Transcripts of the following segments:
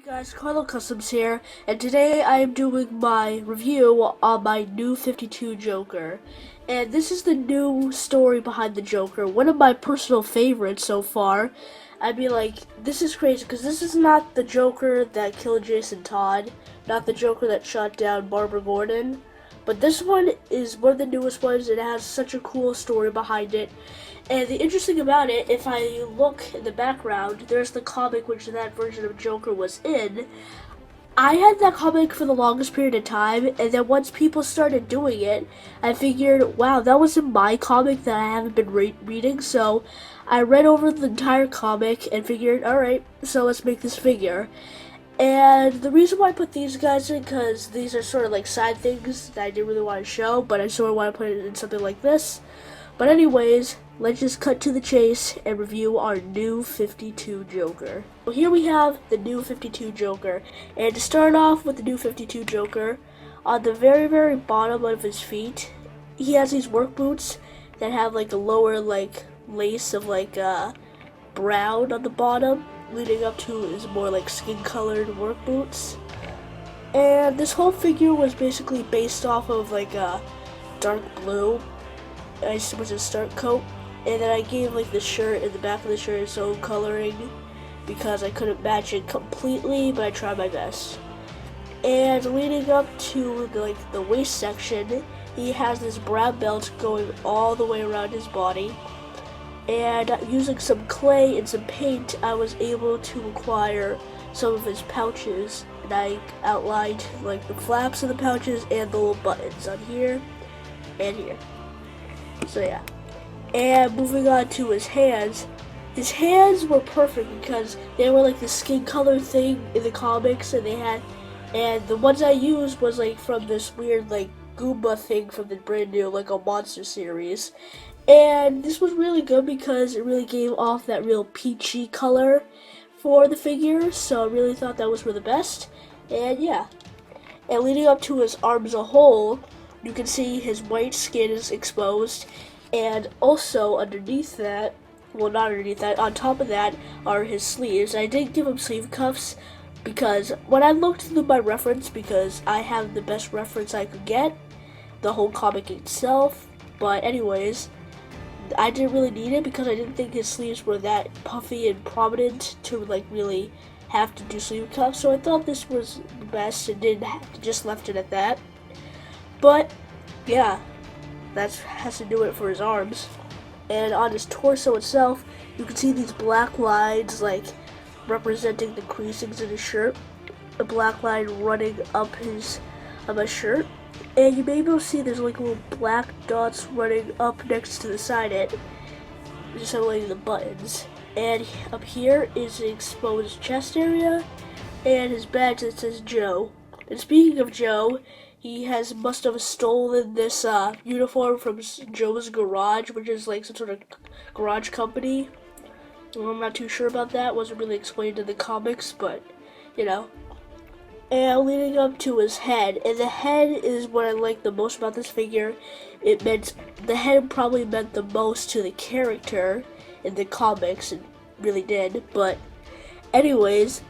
Guys, Carlo Customs here, and today I am doing my review on my new 52 Joker. And this is the new story behind the Joker, one of my personal favorites so far. I'd be like, this is crazy, because this is not the Joker that killed Jason Todd, not the Joker that shot down Barbara Gordon, but this one is one of the newest ones, and it has such a cool story behind it. And the interesting about it, if I look in the background, there's the comic which that version of Joker was in. I had that comic for the longest period of time, and then once people started doing it, I figured, wow, that was in my comic that I haven't been reading, so I read over the entire comic and figured, alright, so let's make this figure. And the reason why I put these guys in, because these are sort of like side things that I didn't really want to show, but I sort of want to put it in something like this. But anyways, let's just cut to the chase and review our new 52 Joker. So here we have the new 52 Joker. And to start off with the new 52 Joker, on the very bottom of his feet, he has these work boots that have like a lower like lace of like brown on the bottom, leading up to his more like skin colored work boots. And this whole figure was basically based off of like a dark blue, which is start coat, and then I gave like the shirt and the back of the shirt its own coloring because I couldn't match it completely, but I tried my best. And leading up to the waist section, he has this brown belt going all the way around his body. And using some clay and some paint, I was able to acquire some of his pouches, and I outlined like the flaps of the pouches and the little buttons on here and here. So yeah. And moving on to his hands were perfect because they were like the skin color thing in the comics, and the ones I used was like from this weird like Goomba thing from the brand new like a monster series. And this was really good because it really gave off that real peachy color for the figure, so I really thought that was for the best. And yeah. And leading up to his arms a whole, you can see his white skin is exposed, and also underneath that, well not underneath that, on top of that are his sleeves. I didn't give him sleeve cuffs because when I looked through my reference, because I have the best reference I could get, the whole comic itself, but anyways, I didn't really need it because I didn't think his sleeves were that puffy and prominent to like really have to do sleeve cuffs, so I thought this was the best and just left it at that. But yeah, that has to do it for his arms. And on his torso itself, you can see these black lines like representing the creasings in his shirt. A black line running up his shirt. And you may be able to see there's like little black dots running up next to the side end, just like the buttons. And up here is the exposed chest area, and his badge that says Joe. And speaking of Joe, he must have stolen this uniform from Joe's Garage, which is like some sort of garage company. Well, I'm not too sure about that. It wasn't really explained in the comics, but you know. And leading up to his head, and the head is what I like the most about this figure. The head probably meant the most to the character in the comics, it really did. But anyways,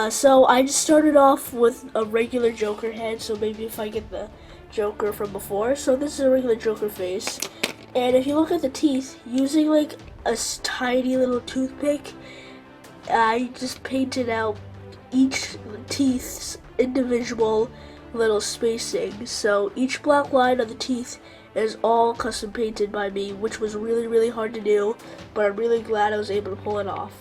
so I just started off with a regular Joker head, so maybe if I get the Joker from before. So this is a regular Joker face, and if you look at the teeth, using like a tiny little toothpick, I just painted out each teeth's individual little spacing. So each black line on the teeth is all custom painted by me, which was really hard to do, but I'm really glad I was able to pull it off.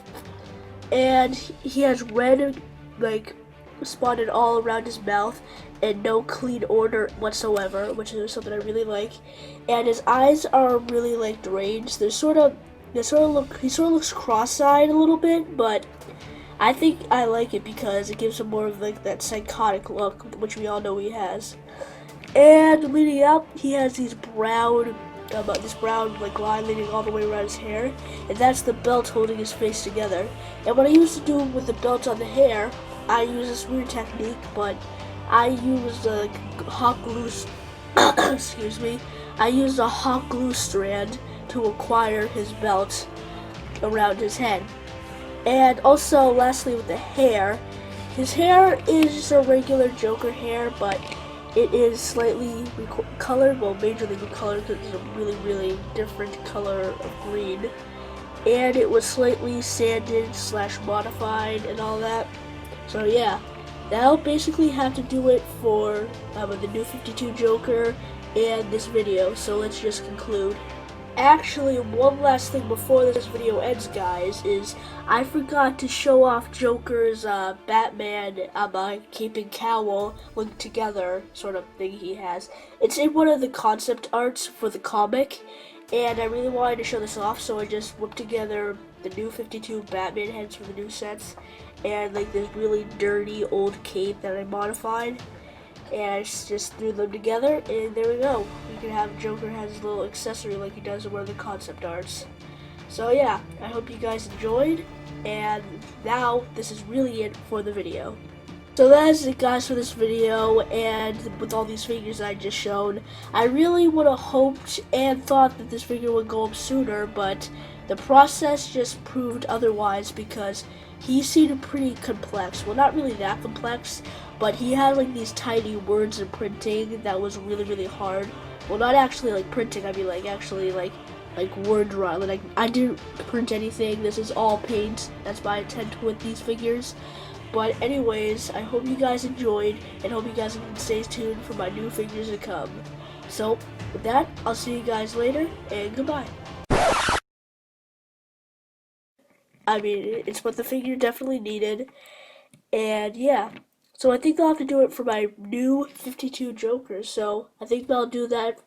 And he has red like spotted all around his mouth and no clean order whatsoever, which is something I really like. And his eyes are really like deranged. He sort of looks cross-eyed a little bit, but I think I like it because it gives him more of like that psychotic look, which we all know he has. And leading up, he has this brown like line leading all the way around his hair, and that's the belt holding his face together. And what I used to do with the belt on the hair, I use this weird technique, but I used a hot glue. Excuse me. I used a hot glue strand to acquire his belt around his head. And also, lastly, with the hair, His hair is a regular Joker hair, but it is slightly colored, well, majorly colored because it's a really, really different color of green. And it was slightly sanded slash modified and all that. So yeah, that'll basically have to do it for the new 52 Joker and this video. So let's just conclude. Actually, one last thing before this video ends, guys, is I forgot to show off Joker's Batman cape and cowl linked together sort of thing he has. It's in one of the concept arts for the comic, and I really wanted to show this off, so I just whipped together the new 52 Batman heads for the new sets, and like this really dirty old cape that I modified. And I just threw them together, and there we go. You can have Joker has his little accessory like he does in one of the concept arts. So yeah, I hope you guys enjoyed, and now this is really it for the video. So that is it, guys, for this video, and with all these figures I just showed, I really would have hoped and thought that this figure would go up sooner, but the process just proved otherwise because he seemed pretty complex. Well, not really that complex, but he had like these tiny words in printing that was really, really hard. Well, not actually like printing, I mean like actually like word drawing. Like I didn't print anything. This is all paint. That's my intent with these figures. But anyways, I hope you guys enjoyed, and hope you guys can stay tuned for my new figures to come. So, with that, I'll see you guys later, and goodbye. I mean, it's what the figure definitely needed, and yeah. So I think they'll have to do it for my new 52 Jokers, so I think they'll do that.